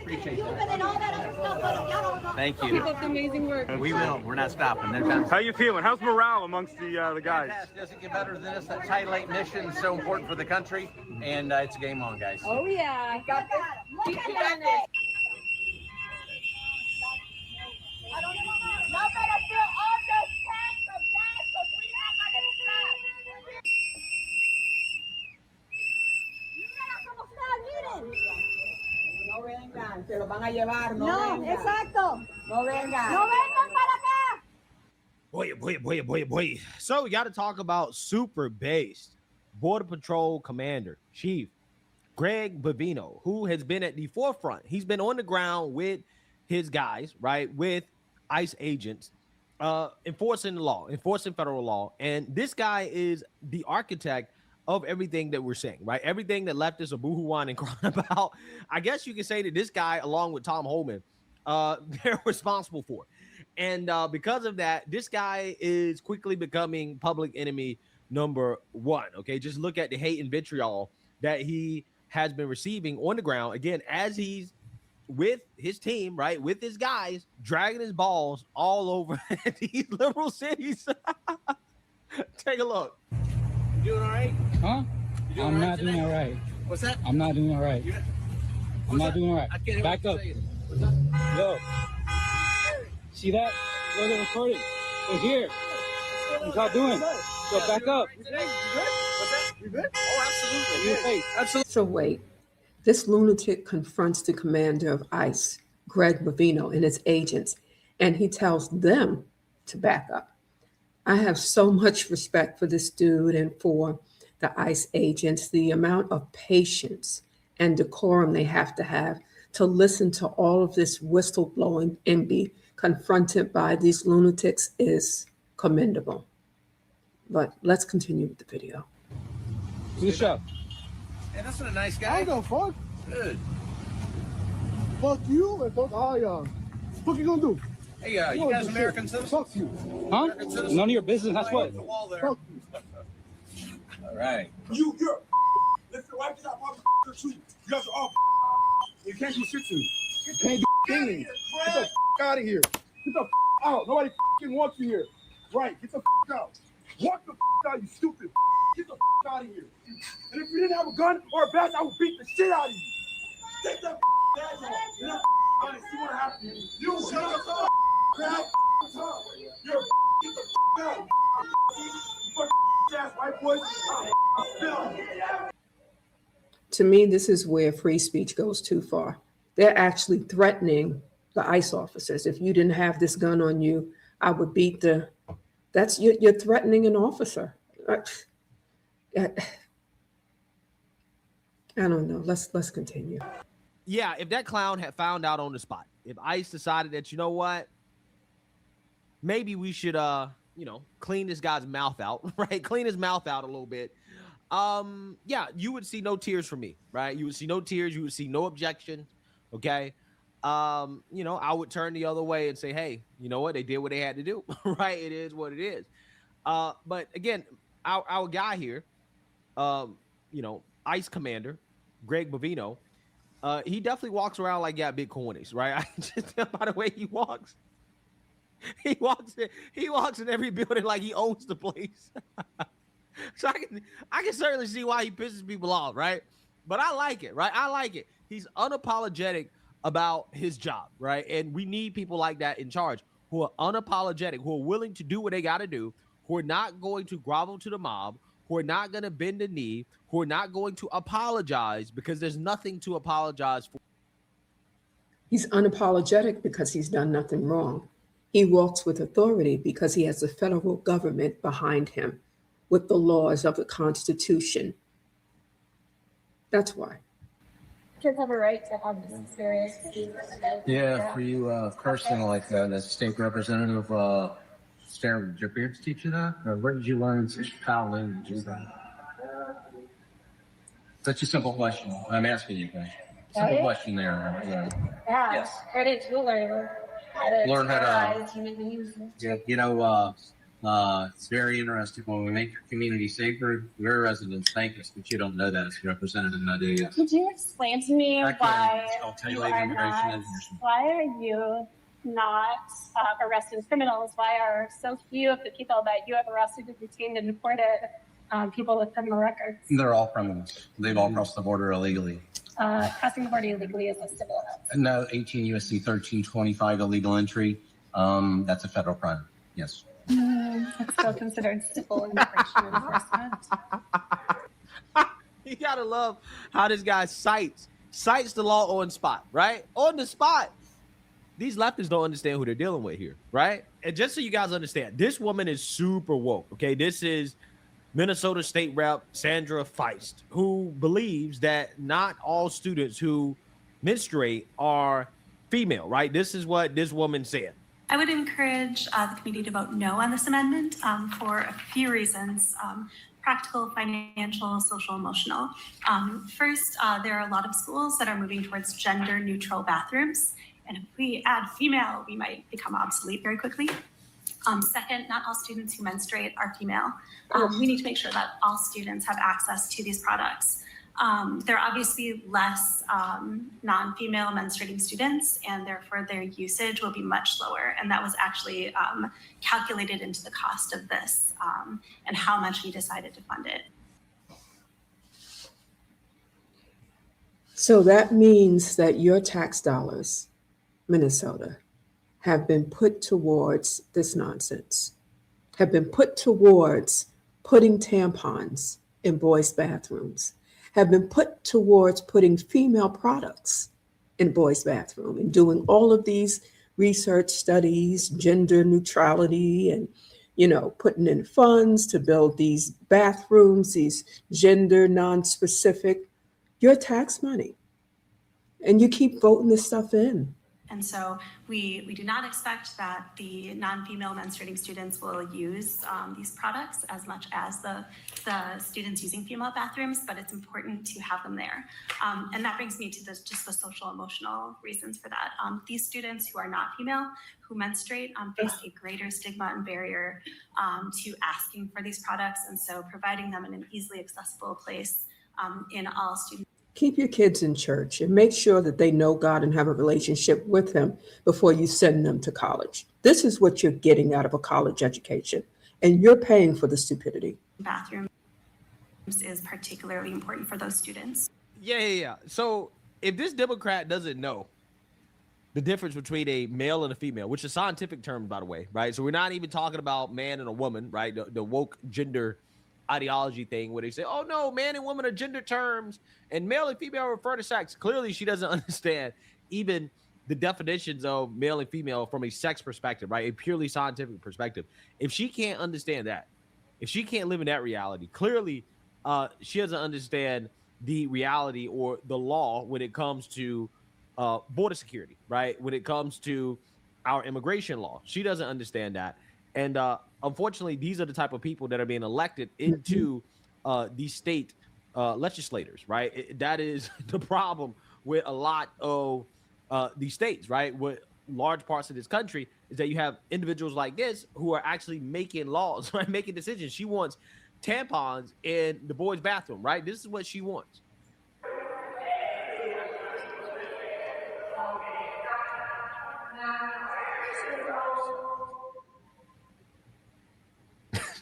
Appreciate that. Thank you. Keep up the amazing work. We will. We're not stopping. How you feeling? How's morale amongst the guys? Fantastic. Doesn't get better than this. That Title 8 mission is so important for the country, and it's a game on, guys. Oh yeah. Got this. Keep doing this. No vengan, se lo van a llevar. No, exacto. No vengan. No vengan para acá. Boy. So we got to talk about super based Border Patrol Commander Chief Greg Bavino, who has been at the forefront. He's been on the ground with his guys, right, with ICE agents, enforcing the law, enforcing federal law. And this guy is the architect of everything that we're seeing, right? Everything that leftists are boohoo-wine and crying about. I guess you can say that this guy, along with Tom Homan, they're responsible for. And because of that, this guy is quickly becoming public enemy number one, okay? Just look at the hate and vitriol that he has been receiving on the ground, again, as he's with his team, right, with his guys, dragging his balls all over these liberal cities. Take a look. You doing all right? Huh? I'm not doing all right. What's that? I'm not doing all right. I'm not doing all right. I can't hear Back what up. you're saying. What's that? Yo. See that? Yo, they're recording. They're here. What's y'all doing? Yo, back up. You good? What's that? You good? Oh, absolutely. In your face. Absolutely. So wait, this lunatic confronts the commander of ICE, Greg Bavino, and his agents, and he tells them to back up. I have so much respect for this dude and for the ICE agents, the amount of patience and decorum they have to listen to all of this whistleblowing and be confronted by these lunatics is commendable. But let's continue with the video. Do the show. Hey, that's a nice I guy. don't fuck. Good. Fuck you and fuck all y'all. What you gonna do? Hey, you guys American citizens? Fuck you. Huh? American citizens? None of your business. That's what. The wall there. Fuck you. All right. You're listen, right this out, you guys are all you can't do shit to me. You can't do anything. Get the out of here. Get the out. Nobody wants you here. Right, get the out. Walk the out, you stupid. Get the out of here. And if you didn't have a gun or a badge, I would beat the shit out of you. Take that badge off. Get that out and see what happens. You shut up. Grab tongue. You're get the out. You ass white boys. To me, this is where free speech goes too far. They're actually threatening the ICE officers. If you didn't have this gun on you, I would beat the. That's you're threatening an officer. I don't know. Let's continue. Yeah, if that clown had found out on the spot, if ICE decided that, you know what, maybe we should, clean this guy's mouth out, right? Clean his mouth out a little bit. Yeah, you would see no tears from me, right? You would see no tears. You would see no objection. Okay. I would turn the other way and say, hey, you know what? They did what they had to do, right? It is what it is. But again, our guy here, ICE commander, Greg Bavino, he definitely walks around like big cornies, right? I just tell by the way he walks. He walks in every building like he owns the place. So I can certainly see why he pisses people off, right? But I like it, right? I like it. He's unapologetic about his job, right? And we need people like that in charge who are unapologetic, who are willing to do what they got to do, who are not going to grovel to the mob, who are not going to bend the knee, who are not going to apologize because there's nothing to apologize for. He's unapologetic because he's done nothing wrong. He walks with authority because he has the federal government behind him with the laws of the Constitution. That's why. Kids have a right to have this experience. Yeah, for you cursing like that as state representative, did your parents teach you that? Or where did you learn such foul language? Such a simple question. I'm asking you guys. Simple question there. Yeah. Yes. I did too learn. Learn how to, It's very interesting. When we make your community safer, your residents thank us, but you don't know that as a representative, now do you? Could you explain to me I can. why I'll tell you you later, are immigration not, and admission. why are you not arresting criminals? Why are so few of the people that you have arrested and detained and deported people with criminal records? They're all criminals. They've all crossed the border illegally. Crossing the border illegally is a civil offense. No, 18 U.S.C. 1325 illegal entry. That's a federal crime. Yes. It's still considered civil immigration enforcement. You gotta love how this guy cites the law on spot, right? On the spot. These leftists don't understand who they're dealing with here, right? And just so you guys understand, this woman is super woke, okay? This is Minnesota State Rep Sandra Feist, who believes that not all students who menstruate are female, right? This is what this woman said. I would encourage the committee to vote no on this amendment for a few reasons. Practical, financial, social, emotional. First, there are a lot of schools that are moving towards gender neutral bathrooms. And if we add female, we might become obsolete very quickly. Second, not all students who menstruate are female. We need to make sure that all students have access to these products. There are obviously less non-female menstruating students, and therefore their usage will be much lower. And that was actually calculated into the cost of this and how much we decided to fund it. So that means that your tax dollars, Minnesota, have been put towards this nonsense, have been put towards putting tampons in boys' bathrooms, have been put towards putting female products in boys' bathroom and doing all of these research studies, gender neutrality, and, you know, putting in funds to build these bathrooms, these gender non-specific, your tax money. And you keep voting this stuff in. And so we do not expect that the non-female menstruating students will use these products as much as the students using female bathrooms, but it's important to have them there. And that brings me to just the social emotional reasons for that. These students who are not female, who menstruate, face a greater stigma and barrier to asking for these products. And so providing them in an easily accessible place in all students. Keep your kids in church and make sure that they know God and have a relationship with him before you send them to college. This is what you're getting out of a college education, and you're paying for the stupidity. Bathrooms is particularly important for those students. Yeah. So if this Democrat doesn't know the difference between a male and a female, which is a scientific term, by the way, right? So we're not even talking about man and a woman, right? The woke gender ideology thing where they say, oh no, man and woman are gender terms and male and female refer to sex. Clearly she doesn't understand even the definitions of male and female from a sex perspective, right? A purely scientific perspective. If she can't understand that, if she can't live in that reality, clearly she doesn't understand the reality or the law when it comes to border security, right? When it comes to our immigration law, she doesn't understand that. And unfortunately, these are the type of people that are being elected into these state legislators, right? That is the problem with a lot of these states, right? With large parts of this country is that you have individuals like this who are actually making laws, right? Making decisions. She wants tampons in the boys' bathroom, right? This is what she wants.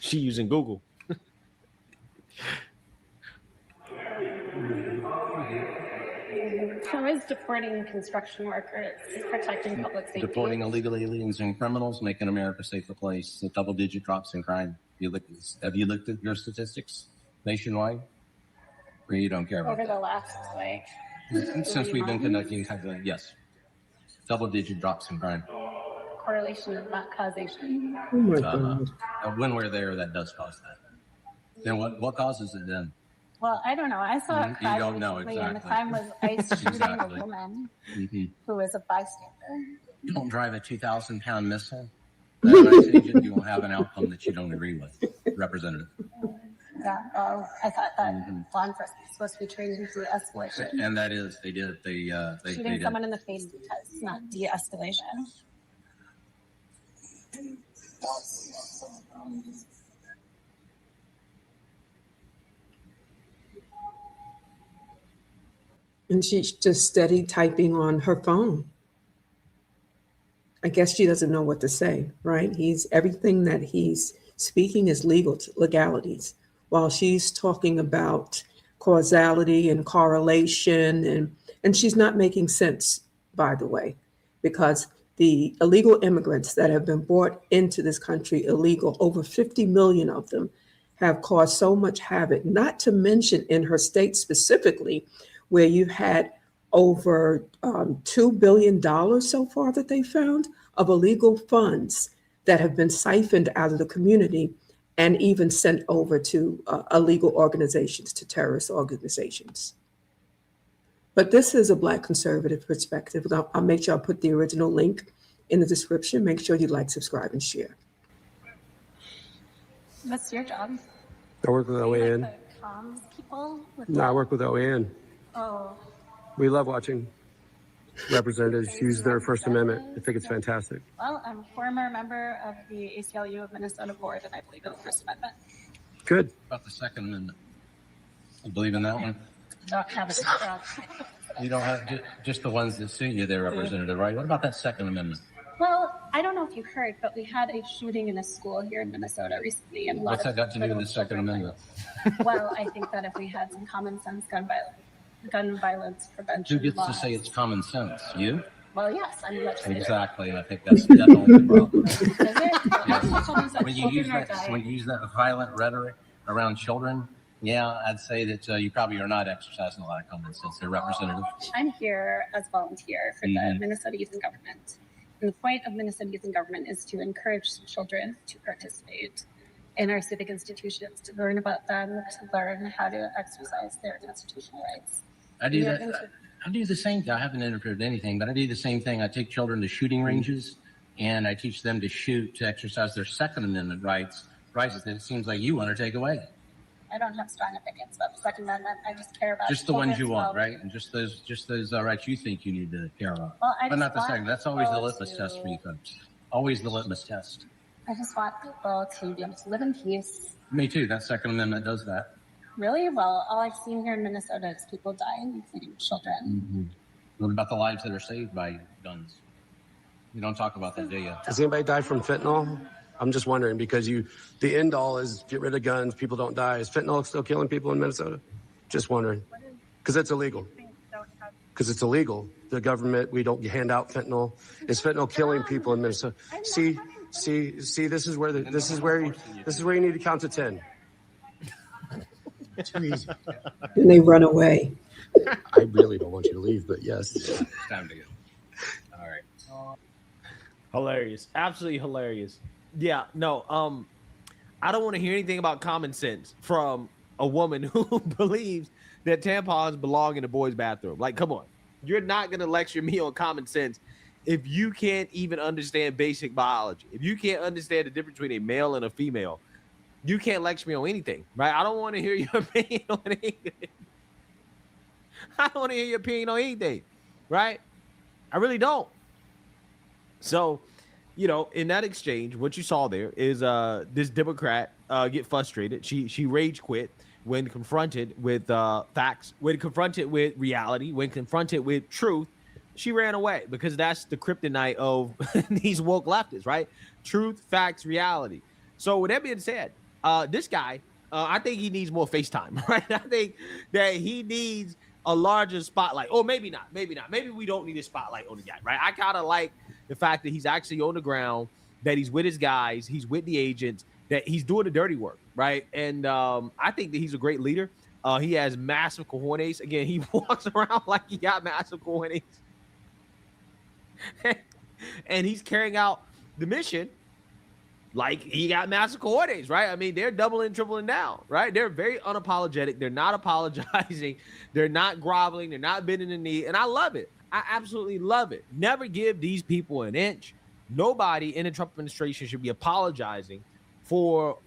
She using Google. How is deporting construction workers protecting public safety? Deporting illegal aliens and criminals, making America a safer place. The double-digit drops in crime. Have you looked at your statistics nationwide? Or you don't care about Over that? the last, like, Since we've been conducting, yes, double-digit drops in crime. correlation is not causation. Oh my God. When we're there, that does cause that. Then what causes it then? Well, I don't know. I saw a crime don't know, recently, and the exactly. crime was ICE shooting Exactly. a woman Mm-hmm. who was a bystander. You don't drive a 2,000-pound missile. As an ICE agent, you will have an outcome that you don't agree with, Representative. Yeah, I thought that Mhm. law enforcement is supposed to be trained in de-escalation. And that is, they did. They Shooting did. someone in the face because it's not de-escalation. And she's just steady typing on her phone. I guess she doesn't know what to say, right? Everything that he's speaking is legalities, while she's talking about causality and correlation, and she's not making sense, by the way, because the illegal immigrants that have been brought into this country illegal, over 50 million of them, have caused so much havoc, not to mention in her state specifically, where you've had over $2 billion so far that they found of illegal funds that have been siphoned out of the community and even sent over to illegal organizations, to terrorist organizations. But this is a Black conservative perspective. I'll make sure I put the original link in the description. Make sure you like, subscribe, and share. What's your job? I work with OAN. Like the comms people? No, I work with OAN. Oh, We love watching representatives use their First Amendment. I think it's fantastic. well, I'm a former member of the ACLU of Minnesota board, and I believe in the First Amendment. Good. About the Second Amendment. You believe in that one? Don't have a You don't have just the ones that suit you there, Representative, right? What about that Second Amendment? Well, I don't know if you heard, but we had a shooting in a school here in Minnesota recently, and What's that got to do with the Second Amendment? Well, I think that if we had some common sense gun violence prevention Who gets laws. to say it's common sense? You? Well, yes, I'm a legislator. Exactly. I think that's definitely the problem. Is it? When you use that violent rhetoric around children, yeah, I'd say that you probably are not exercising a lot of common sense there, Representative. I'm here as a volunteer for the Minnesota Youth in Government. And the point of Minnesota Youth in Government is to encourage children to participate in our civic institutions, to learn about them, to learn how to exercise their constitutional rights. I do that. I do the same thing. I haven't interfered in anything, but I do the same thing. I take children to shooting ranges, and I teach them to shoot, to exercise their Second Amendment rights that it seems like you want to take away. I don't have strong opinions about the Second Amendment. I just care about Just the ones you children's want, well-being. right? And just those rights you think you need to care about. Well, I But just not the want second. That's always the people litmus test for you to- folks. Always the litmus test. I just want people to be able to live in peace. Me too. That Second Amendment does that. Really? Well, all I've seen here in Minnesota is people dying, including children. What about the lives that are saved by guns? You don't talk about that, do you? Does anybody die from fentanyl? I'm just wondering because the end all is get rid of guns, people don't die. Is fentanyl still killing people in Minnesota? Just wondering. Because it's illegal. Because it's illegal. The government, we don't hand out fentanyl. Is fentanyl killing people in Minnesota? See, this is where you need to count to 10. Too easy. And they run away. I really don't want you to leave, but yes. It's time to go. All right. Hilarious. Absolutely hilarious. Yeah, no, I don't want to hear anything about common sense from a woman who believes that tampons belong in a boy's bathroom. Like, come on. You're not going to lecture me on common sense if you can't even understand basic biology. If you can't understand the difference between a male and a female, you can't lecture me on anything, right? I don't want to hear your opinion on anything. I don't want to hear your opinion on anything, right? I really don't. So, in that exchange, what you saw there is this Democrat get frustrated. She rage quit when confronted with facts, when confronted with reality, when confronted with truth. She ran away because that's the kryptonite of these woke leftists, right? Truth, facts, reality. So with that being said, this guy, I think he needs more FaceTime, right? I think that he needs a larger spotlight. Or maybe not. Maybe we don't need a spotlight on the guy, right? I kind of like the fact that he's actually on the ground, that he's with his guys, he's with the agents, that he's doing the dirty work, right? And I think that he's a great leader. He has massive cojones. Again, he walks around like he got massive cojones. And he's carrying out the mission like he got massive cojones, right? I mean, they're doubling, tripling down, right? They're very unapologetic. They're not apologizing. They're not groveling. They're not bending the knee. And I love it. I absolutely love it. Never give these people an inch. Nobody in the Trump administration should be apologizing for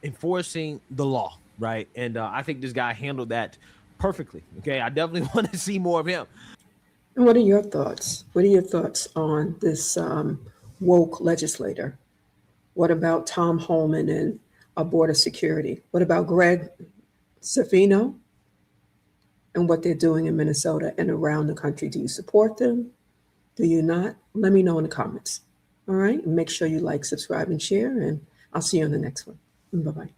enforcing the law, right? And I think this guy handled that perfectly. Okay, I definitely want to see more of him. And what are your thoughts? What are your thoughts on this woke legislator? What about Tom Holman and our border security? What about Greg Savino and what they're doing in Minnesota and around the country? Do you support them? Do you not? Let me know in the comments. All right. And make sure you like, subscribe, and share. And I'll see you on the next one. Bye-bye.